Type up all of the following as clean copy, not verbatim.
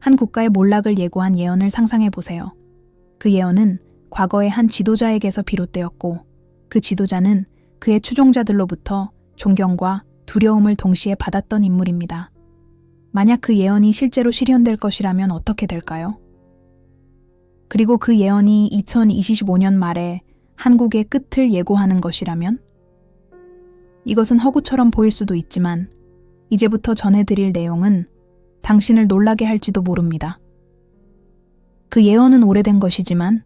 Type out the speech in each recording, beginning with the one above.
한 국가의 몰락을 예고한 예언을 상상해 보세요. 그 예언은 과거의 한 지도자에게서 비롯되었고 그 지도자는 그의 추종자들로부터 존경과 두려움을 동시에 받았던 인물입니다. 만약 그 예언이 실제로 실현될 것이라면 어떻게 될까요? 그리고 그 예언이 2025년 말에 한국의 끝을 예고하는 것이라면? 이것은 허구처럼 보일 수도 있지만 이제부터 전해드릴 내용은 당신을 놀라게 할지도 모릅니다. 그 예언은 오래된 것이지만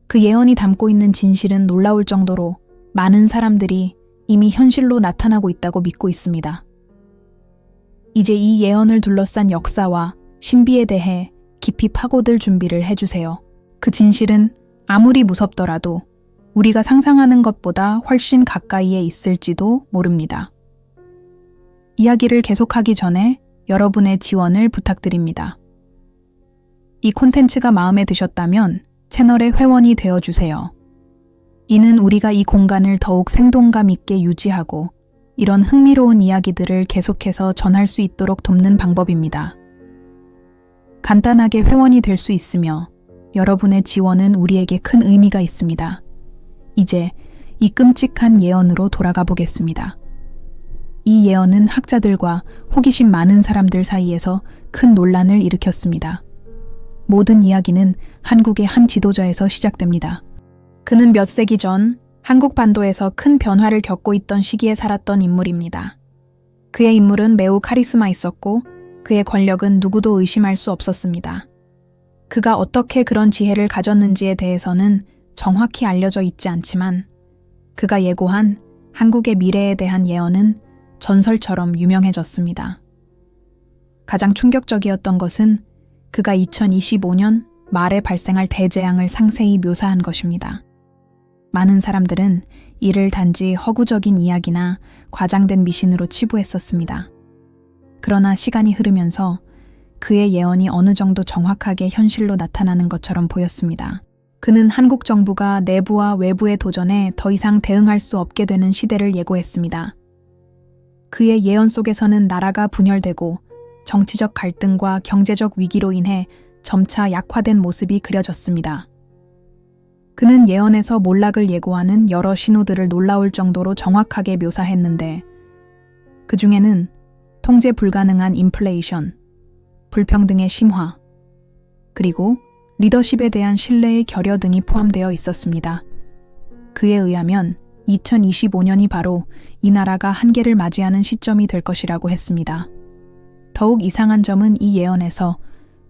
그 예언이 담고 있는 진실은 놀라울 정도로 많은 사람들이 이미 현실로 나타나고 있다고 믿고 있습니다. 이제 이 예언을 둘러싼 역사와 신비에 대해 깊이 파고들 준비를 해주세요. 그 진실은 아무리 무섭더라도 우리가 상상하는 것보다 훨씬 가까이에 있을지도 모릅니다. 이야기를 계속하기 전에 여러분의 지원을 부탁드립니다. 이 콘텐츠가 마음에 드셨다면 채널의 회원이 되어주세요. 이는 우리가 이 공간을 더욱 생동감 있게 유지하고 이런 흥미로운 이야기들을 계속해서 전할 수 있도록 돕는 방법입니다. 간단하게 회원이 될 수 있으며 여러분의 지원은 우리에게 큰 의미가 있습니다. 이제 이 끔찍한 예언으로 돌아가 보겠습니다. 이 예언은 학자들과 호기심 많은 사람들 사이에서 큰 논란을 일으켰습니다. 모든 이야기는 한국의 한 지도자에서 시작됩니다. 그는 몇 세기 전 한국 반도에서 큰 변화를 겪고 있던 시기에 살았던 인물입니다. 그의 인물은 매우 카리스마 있었고 그의 권력은 누구도 의심할 수 없었습니다. 그가 어떻게 그런 지혜를 가졌는지에 대해서는 정확히 알려져 있지 않지만 그가 예고한 한국의 미래에 대한 예언은 전설처럼 유명해졌습니다. 가장 충격적이었던 것은 그가 2025년 말에 발생할 대재앙을 상세히 묘사한 것입니다. 많은 사람들은 이를 단지 허구적인 이야기나 과장된 미신으로 치부했었습니다. 그러나 시간이 흐르면서 그의 예언이 어느 정도 정확하게 현실로 나타나는 것처럼 보였습니다. 그는 한국 정부가 내부와 외부의 도전에 더 이상 대응할 수 없게 되는 시대를 예고했습니다. 그의 예언 속에서는 나라가 분열되고 정치적 갈등과 경제적 위기로 인해 점차 약화된 모습이 그려졌습니다. 그는 예언에서 몰락을 예고하는 여러 신호들을 놀라울 정도로 정확하게 묘사했는데 그 중에는 통제 불가능한 인플레이션, 불평등의 심화, 그리고 리더십에 대한 신뢰의 결여 등이 포함되어 있었습니다. 그에 의하면 2025년이 바로 이 나라가 한계를 맞이하는 시점이 될 것이라고 했습니다. 더욱 이상한 점은 이 예언에서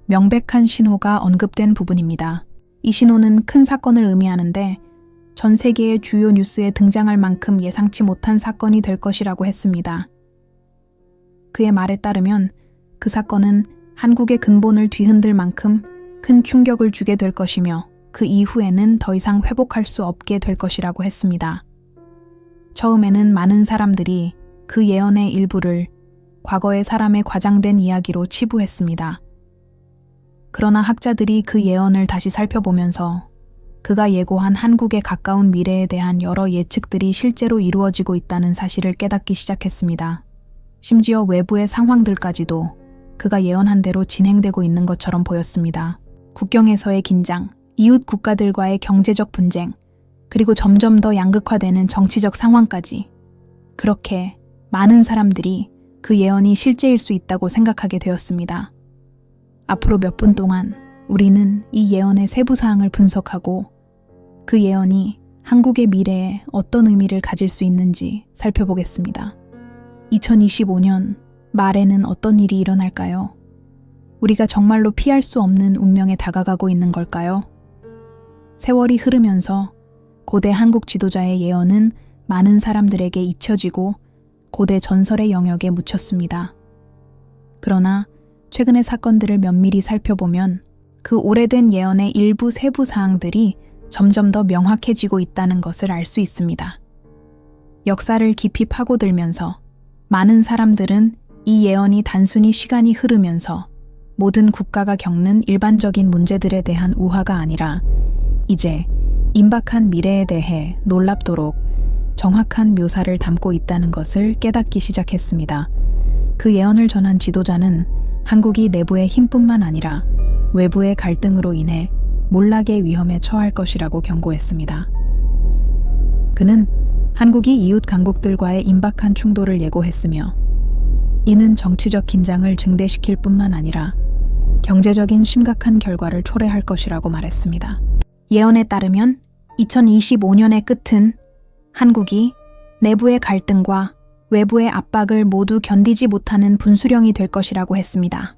명백한 신호가 언급된 부분입니다. 이 신호는 큰 사건을 의미하는데 전 세계의 주요 뉴스에 등장할 만큼 예상치 못한 사건이 될 것이라고 했습니다. 그의 말에 따르면 그 사건은 한국의 근본을 뒤흔들 만큼 큰 충격을 주게 될 것이며 그 이후에는 더 이상 회복할 수 없게 될 것이라고 했습니다. 처음에는 많은 사람들이 그 예언의 일부를 과거의 사람의 과장된 이야기로 치부했습니다. 그러나 학자들이 그 예언을 다시 살펴보면서 그가 예고한 한국에 가까운 미래에 대한 여러 예측들이 실제로 이루어지고 있다는 사실을 깨닫기 시작했습니다. 심지어 외부의 상황들까지도 그가 예언한 대로 진행되고 있는 것처럼 보였습니다. 국경에서의 긴장, 이웃 국가들과의 경제적 분쟁, 그리고 점점 더 양극화되는 정치적 상황까지 그렇게 많은 사람들이 그 예언이 실제일 수 있다고 생각하게 되었습니다. 앞으로 몇 분 동안 우리는 이 예언의 세부 사항을 분석하고 그 예언이 한국의 미래에 어떤 의미를 가질 수 있는지 살펴보겠습니다. 2025년 말에는 어떤 일이 일어날까요? 우리가 정말로 피할 수 없는 운명에 다가가고 있는 걸까요? 세월이 흐르면서 고대 한국 지도자의 예언은 많은 사람들에게 잊혀지고 고대 전설의 영역에 묻혔습니다. 그러나 최근의 사건들을 면밀히 살펴보면 그 오래된 예언의 일부 세부 사항들이 점점 더 명확해지고 있다는 것을 알 수 있습니다. 역사를 깊이 파고들면서 많은 사람들은 이 예언이 단순히 시간이 흐르면서 모든 국가가 겪는 일반적인 문제들에 대한 우화가 아니라 이제 임박한 미래에 대해 놀랍도록 정확한 묘사를 담고 있다는 것을 깨닫기 시작했습니다. 그 예언을 전한 지도자는 한국이 내부의 힘뿐만 아니라 외부의 갈등으로 인해 몰락의 위험에 처할 것이라고 경고했습니다. 그는 한국이 이웃 강국들과의 임박한 충돌을 예고했으며 이는 정치적 긴장을 증대시킬 뿐만 아니라 경제적인 심각한 결과를 초래할 것이라고 말했습니다. 예언에 따르면 2025년의 끝은 한국이 내부의 갈등과 외부의 압박을 모두 견디지 못하는 분수령이 될 것이라고 했습니다.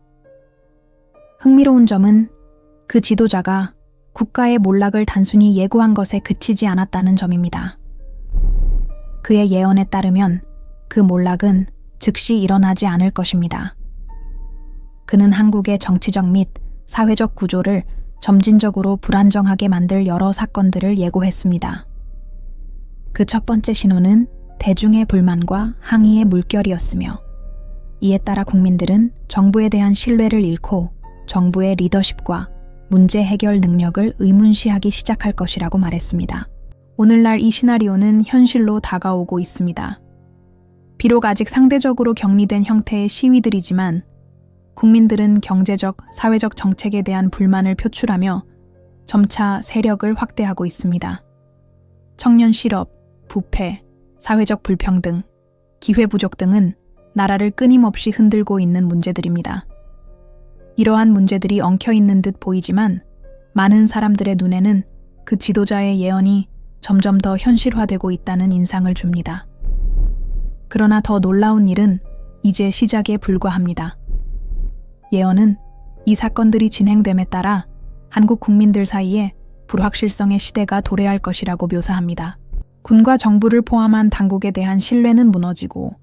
흥미로운 점은 그 지도자가 국가의 몰락을 단순히 예고한 것에 그치지 않았다는 점입니다. 그의 예언에 따르면 그 몰락은 즉시 일어나지 않을 것입니다. 그는 한국의 정치적 및 사회적 구조를 점진적으로 불안정하게 만들 여러 사건들을 예고했습니다. 그 첫 번째 신호는 대중의 불만과 항의의 물결이었으며 이에 따라 국민들은 정부에 대한 신뢰를 잃고 정부의 리더십과 문제 해결 능력을 의문시하기 시작할 것이라고 말했습니다. 오늘날 이 시나리오는 현실로 다가오고 있습니다. 비록 아직 상대적으로 격리된 형태의 시위들이지만 국민들은 경제적, 사회적 정책에 대한 불만을 표출하며 점차 세력을 확대하고 있습니다. 청년 실업, 부패, 사회적 불평등, 기회 부족 등은 나라를 끊임없이 흔들고 있는 문제들입니다. 이러한 문제들이 엉켜있는 듯 보이지만 많은 사람들의 눈에는 그 지도자의 예언이 점점 더 현실화되고 있다는 인상을 줍니다. 그러나 더 놀라운 일은 이제 시작에 불과합니다. 예언은 이 사건들이 진행됨에 따라 한국 국민들 사이에 불확실성의 시대가 도래할 것이라고 묘사합니다. 군과 정부를 포함한 당국에 대한 신뢰는 무너지고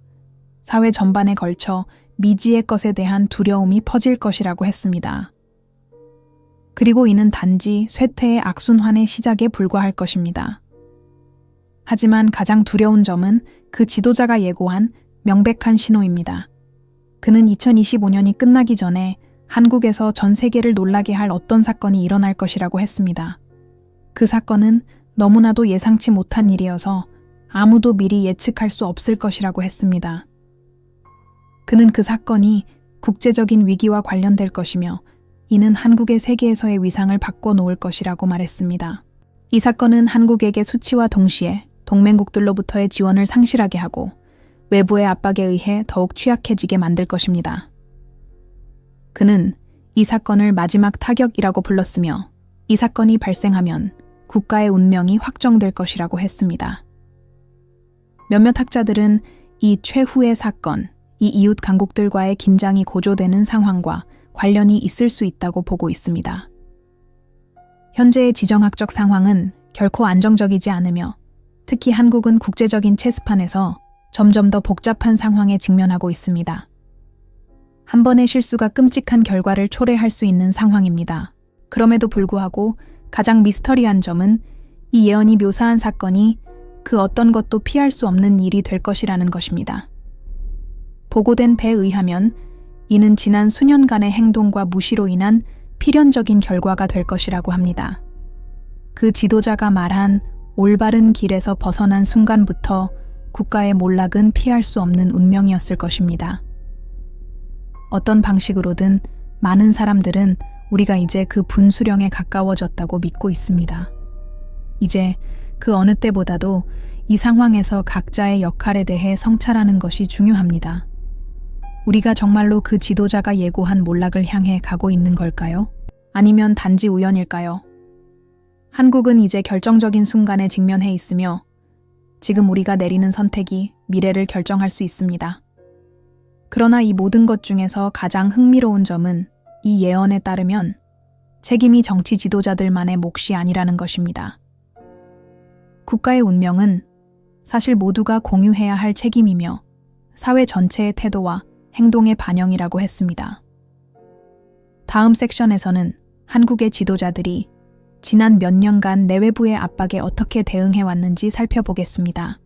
사회 전반에 걸쳐 미지의 것에 대한 두려움이 퍼질 것이라고 했습니다. 그리고 이는 단지 쇠퇴의 악순환의 시작에 불과할 것입니다. 하지만 가장 두려운 점은 그 지도자가 예고한 명백한 신호입니다. 그는 2025년이 끝나기 전에 한국에서 전 세계를 놀라게 할 어떤 사건이 일어날 것이라고 했습니다. 그 사건은 너무나도 예상치 못한 일이어서 아무도 미리 예측할 수 없을 것이라고 했습니다. 그는 그 사건이 국제적인 위기와 관련될 것이며 이는 한국의 세계에서의 위상을 바꿔놓을 것이라고 말했습니다. 이 사건은 한국에게 수치와 동시에 동맹국들로부터의 지원을 상실하게 하고 외부의 압박에 의해 더욱 취약해지게 만들 것입니다. 그는 이 사건을 마지막 타격이라고 불렀으며 이 사건이 발생하면 국가의 운명이 확정될 것이라고 했습니다. 몇몇 학자들은 이 최후의 사건, 이 이웃 강국들과의 긴장이 고조되는 상황과 관련이 있을 수 있다고 보고 있습니다. 현재의 지정학적 상황은 결코 안정적이지 않으며 특히 한국은 국제적인 체스판에서 점점 더 복잡한 상황에 직면하고 있습니다. 한 번의 실수가 끔찍한 결과를 초래할 수 있는 상황입니다. 그럼에도 불구하고 가장 미스터리한 점은 이 예언이 묘사한 사건이 그 어떤 것도 피할 수 없는 일이 될 것이라는 것입니다. 보고된 바에 의하면 이는 지난 수년간의 행동과 무시로 인한 필연적인 결과가 될 것이라고 합니다. 그 지도자가 말한 올바른 길에서 벗어난 순간부터 국가의 몰락은 피할 수 없는 운명이었을 것입니다. 어떤 방식으로든 많은 사람들은 우리가 이제 그 분수령에 가까워졌다고 믿고 있습니다. 이제 그 어느 때보다도 이 상황에서 각자의 역할에 대해 성찰하는 것이 중요합니다. 우리가 정말로 그 지도자가 예고한 몰락을 향해 가고 있는 걸까요? 아니면 단지 우연일까요? 한국은 이제 결정적인 순간에 직면해 있으며 지금 우리가 내리는 선택이 미래를 결정할 수 있습니다. 그러나 이 모든 것 중에서 가장 흥미로운 점은 이 예언에 따르면 책임이 정치 지도자들만의 몫이 아니라는 것입니다. 국가의 운명은 사실 모두가 공유해야 할 책임이며 사회 전체의 태도와 행동의 반영이라고 했습니다. 다음 섹션에서는 한국의 지도자들이 지난 몇 년간 내외부의 압박에 어떻게 대응해 왔는지 살펴보겠습니다.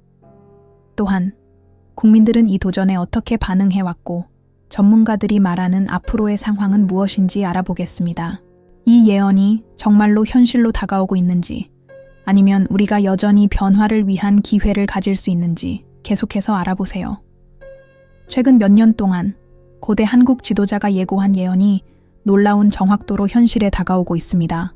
또한 국민들은 이 도전에 어떻게 반응해 왔고 전문가들이 말하는 앞으로의 상황은 무엇인지 알아보겠습니다. 이 예언이 정말로 현실로 다가오고 있는지 아니면 우리가 여전히 변화를 위한 기회를 가질 수 있는지 계속해서 알아보세요. 최근 몇 년 동안 고대 한국 지도자가 예고한 예언이 놀라운 정확도로 현실에 다가오고 있습니다.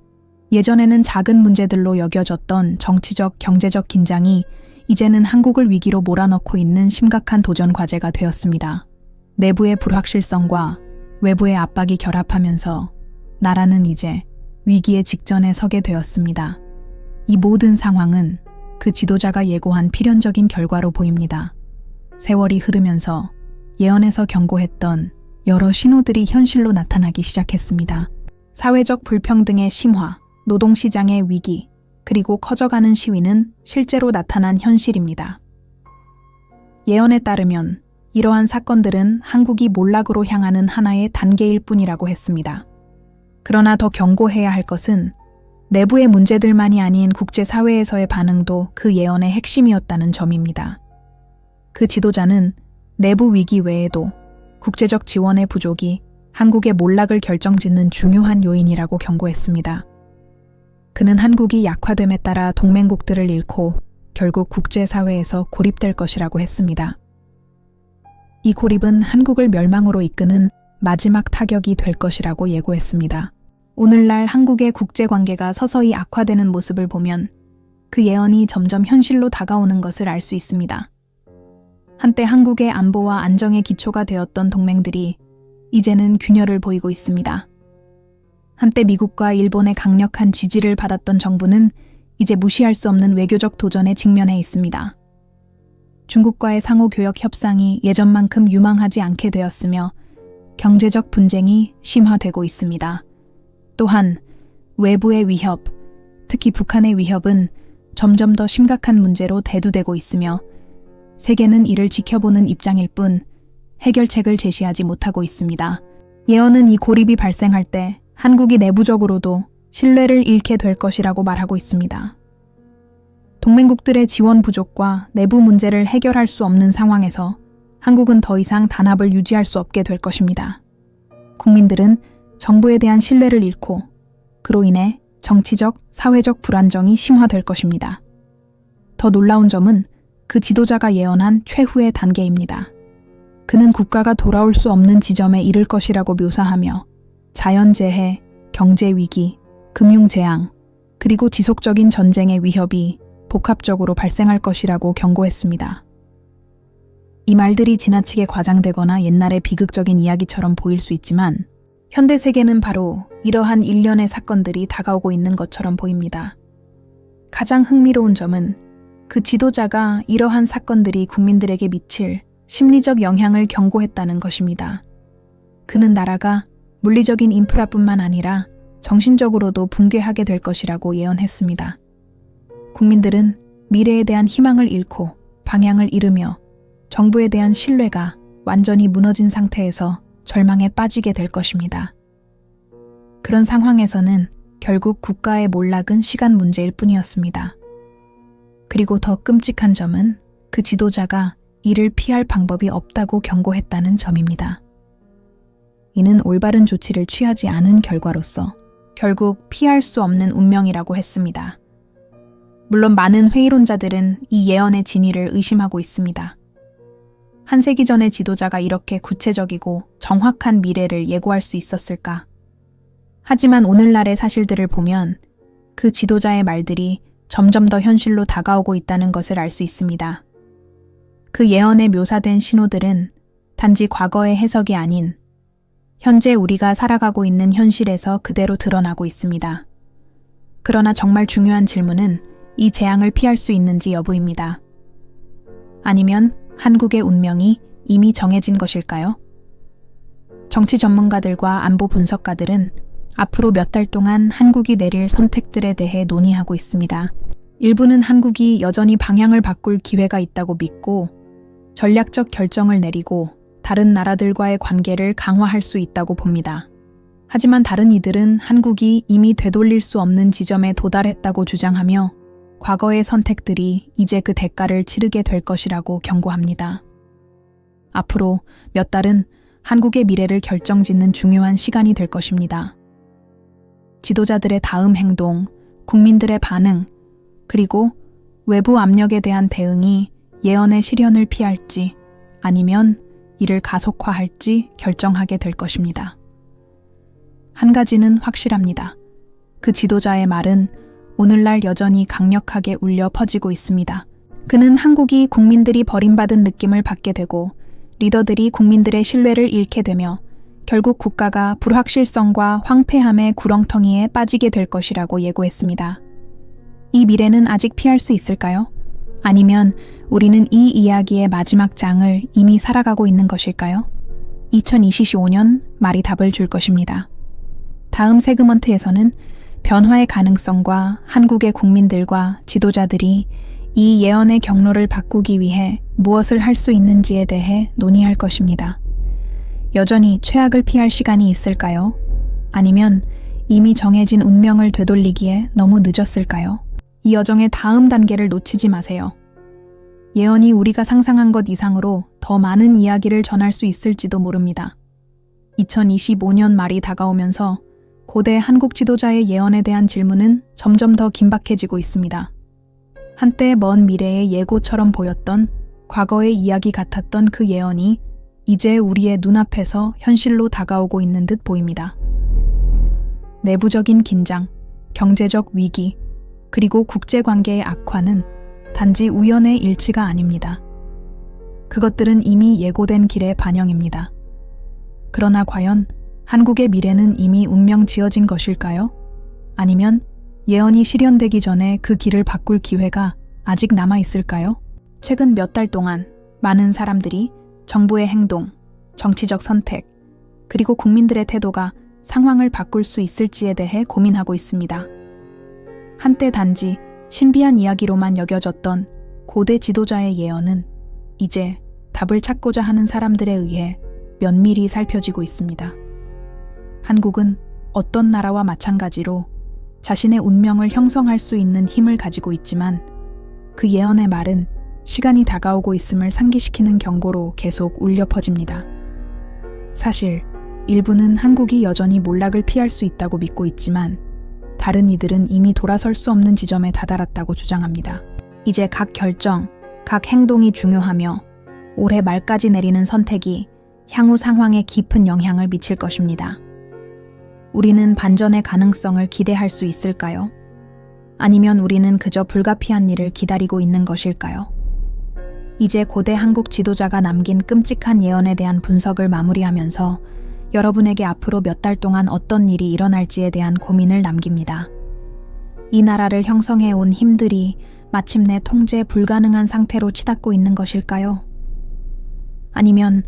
예전에는 작은 문제들로 여겨졌던 정치적, 경제적 긴장이 이제는 한국을 위기로 몰아넣고 있는 심각한 도전 과제가 되었습니다. 내부의 불확실성과 외부의 압박이 결합하면서 나라는 이제 위기의 직전에 서게 되었습니다. 이 모든 상황은 그 지도자가 예고한 필연적인 결과로 보입니다. 세월이 흐르면서 예언에서 경고했던 여러 신호들이 현실로 나타나기 시작했습니다. 사회적 불평등의 심화, 노동시장의 위기, 그리고 커져가는 시위는 실제로 나타난 현실입니다. 예언에 따르면 이러한 사건들은 한국이 몰락으로 향하는 하나의 단계일 뿐이라고 했습니다. 그러나 더 경고해야 할 것은 내부의 문제들만이 아닌 국제사회에서의 반응도 그 예언의 핵심이었다는 점입니다. 그 지도자는 내부 위기 외에도 국제적 지원의 부족이 한국의 몰락을 결정짓는 중요한 요인이라고 경고했습니다. 그는 한국이 약화됨에 따라 동맹국들을 잃고 결국 국제사회에서 고립될 것이라고 했습니다. 이 고립은 한국을 멸망으로 이끄는 마지막 타격이 될 것이라고 예고했습니다. 오늘날 한국의 국제관계가 서서히 악화되는 모습을 보면 그 예언이 점점 현실로 다가오는 것을 알 수 있습니다. 한때 한국의 안보와 안정의 기초가 되었던 동맹들이 이제는 균열을 보이고 있습니다. 한때 미국과 일본의 강력한 지지를 받았던 정부는 이제 무시할 수 없는 외교적 도전에 직면해 있습니다. 중국과의 상호교역 협상이 예전만큼 유망하지 않게 되었으며 경제적 분쟁이 심화되고 있습니다. 또한 외부의 위협, 특히 북한의 위협은 점점 더 심각한 문제로 대두되고 있으며 세계는 이를 지켜보는 입장일 뿐 해결책을 제시하지 못하고 있습니다. 예언은 이 고립이 발생할 때 한국이 내부적으로도 신뢰를 잃게 될 것이라고 말하고 있습니다. 동맹국들의 지원 부족과 내부 문제를 해결할 수 없는 상황에서 한국은 더 이상 단합을 유지할 수 없게 될 것입니다. 국민들은 정부에 대한 신뢰를 잃고 그로 인해 정치적, 사회적 불안정이 심화될 것입니다. 더 놀라운 점은 그 지도자가 예언한 최후의 단계입니다. 그는 국가가 돌아올 수 없는 지점에 이를 것이라고 묘사하며 자연재해, 경제위기, 금융재앙, 그리고 지속적인 전쟁의 위협이 복합적으로 발생할 것이라고 경고했습니다. 이 말들이 지나치게 과장되거나 옛날의 비극적인 이야기처럼 보일 수 있지만 현대 세계는 바로 이러한 일련의 사건들이 다가오고 있는 것처럼 보입니다. 가장 흥미로운 점은 그 지도자가 이러한 사건들이 국민들에게 미칠 심리적 영향을 경고했다는 것입니다. 그는 나라가 물리적인 인프라뿐만 아니라 정신적으로도 붕괴하게 될 것이라고 예언했습니다. 국민들은 미래에 대한 희망을 잃고 방향을 잃으며 정부에 대한 신뢰가 완전히 무너진 상태에서 절망에 빠지게 될 것입니다. 그런 상황에서는 결국 국가의 몰락은 시간 문제일 뿐이었습니다. 그리고 더 끔찍한 점은 그 지도자가 이를 피할 방법이 없다고 경고했다는 점입니다. 이는 올바른 조치를 취하지 않은 결과로서 결국 피할 수 없는 운명이라고 했습니다. 물론 많은 회의론자들은 이 예언의 진위를 의심하고 있습니다. 한 세기 전의 지도자가 이렇게 구체적이고 정확한 미래를 예고할 수 있었을까? 하지만 오늘날의 사실들을 보면 그 지도자의 말들이 점점 더 현실로 다가오고 있다는 것을 알 수 있습니다. 그 예언에 묘사된 신호들은 단지 과거의 해석이 아닌 현재 우리가 살아가고 있는 현실에서 그대로 드러나고 있습니다. 그러나 정말 중요한 질문은 이 재앙을 피할 수 있는지 여부입니다. 아니면 한국의 운명이 이미 정해진 것일까요? 정치 전문가들과 안보 분석가들은 앞으로 몇 달 동안 한국이 내릴 선택들에 대해 논의하고 있습니다. 일부는 한국이 여전히 방향을 바꿀 기회가 있다고 믿고 전략적 결정을 내리고 다른 나라들과의 관계를 강화할 수 있다고 봅니다. 하지만 다른 이들은 한국이 이미 되돌릴 수 없는 지점에 도달했다고 주장하며 과거의 선택들이 이제 그 대가를 치르게 될 것이라고 경고합니다. 앞으로 몇 달은 한국의 미래를 결정짓는 중요한 시간이 될 것입니다. 지도자들의 다음 행동, 국민들의 반응, 그리고 외부 압력에 대한 대응이 예언의 실현을 피할지 아니면 이를 가속화할지 결정하게 될 것입니다. 한 가지는 확실합니다. 그 지도자의 말은 오늘날 여전히 강력하게 울려 퍼지고 있습니다. 그는 한국이 국민들이 버림받은 느낌을 받게 되고 리더들이 국민들의 신뢰를 잃게 되며 결국 국가가 불확실성과 황폐함의 구렁텅이에 빠지게 될 것이라고 예고했습니다. 이 미래는 아직 피할 수 있을까요? 아니면 우리는 이 이야기의 마지막 장을 이미 살아가고 있는 것일까요? 2025년 말이 답을 줄 것입니다. 다음 세그먼트에서는 변화의 가능성과 한국의 국민들과 지도자들이 이 예언의 경로를 바꾸기 위해 무엇을 할 수 있는지에 대해 논의할 것입니다. 여전히 최악을 피할 시간이 있을까요? 아니면 이미 정해진 운명을 되돌리기에 너무 늦었을까요? 이 여정의 다음 단계를 놓치지 마세요. 예언이 우리가 상상한 것 이상으로 더 많은 이야기를 전할 수 있을지도 모릅니다. 2025년 말이 다가오면서 고대 한국 지도자의 예언에 대한 질문은 점점 더 긴박해지고 있습니다. 한때 먼 미래의 예고처럼 보였던 과거의 이야기 같았던 그 예언이 이제 우리의 눈앞에서 현실로 다가오고 있는 듯 보입니다. 내부적인 긴장, 경제적 위기, 그리고 국제관계의 악화는 단지 우연의 일치가 아닙니다. 그것들은 이미 예고된 길의 반영입니다. 그러나 과연 한국의 미래는 이미 운명 지어진 것일까요? 아니면 예언이 실현되기 전에 그 길을 바꿀 기회가 아직 남아 있을까요? 최근 몇 달 동안 많은 사람들이 정부의 행동, 정치적 선택, 그리고 국민들의 태도가 상황을 바꿀 수 있을지에 대해 고민하고 있습니다. 한때 단지 신비한 이야기로만 여겨졌던 고대 지도자의 예언은 이제 답을 찾고자 하는 사람들에 의해 면밀히 살펴지고 있습니다. 한국은 어떤 나라와 마찬가지로 자신의 운명을 형성할 수 있는 힘을 가지고 있지만 그 예언의 말은 시간이 다가오고 있음을 상기시키는 경고로 계속 울려 퍼집니다. 사실 일부는 한국이 여전히 몰락을 피할 수 있다고 믿고 있지만 다른 이들은 이미 돌아설 수 없는 지점에 다다랐다고 주장합니다. 이제 각 결정, 각 행동이 중요하며 올해 말까지 내리는 선택이 향후 상황에 깊은 영향을 미칠 것입니다. 우리는 반전의 가능성을 기대할 수 있을까요? 아니면 우리는 그저 불가피한 일을 기다리고 있는 것일까요? 이제 고대 한국 지도자가 남긴 끔찍한 예언에 대한 분석을 마무리하면서 여러분에게 앞으로 몇 달 동안 어떤 일이 일어날지에 대한 고민을 남깁니다. 이 나라를 형성해온 힘들이 마침내 통제 불가능한 상태로 치닫고 있는 것일까요? 아니면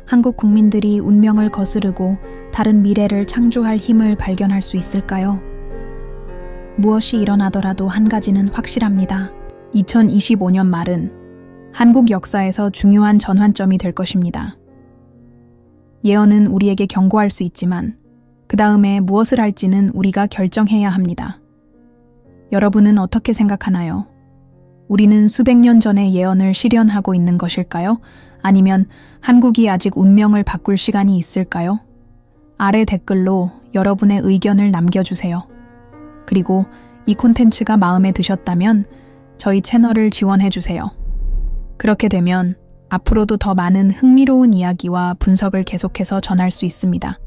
한국 국민들이 운명을 거스르고 다른 미래를 창조할 힘을 발견할 수 있을까요? 무엇이 일어나더라도 한 가지는 확실합니다. 2025년 말은 한국 역사에서 중요한 전환점이 될 것입니다. 예언은 우리에게 경고할 수 있지만 그 다음에 무엇을 할지는 우리가 결정해야 합니다. 여러분은 어떻게 생각하나요? 우리는 수백 년 전의 예언을 실현하고 있는 것일까요? 아니면 한국이 아직 운명을 바꿀 시간이 있을까요? 아래 댓글로 여러분의 의견을 남겨주세요. 그리고 이 콘텐츠가 마음에 드셨다면 저희 채널을 지원해주세요. 그렇게 되면 앞으로도 더 많은 흥미로운 이야기와 분석을 계속해서 전할 수 있습니다.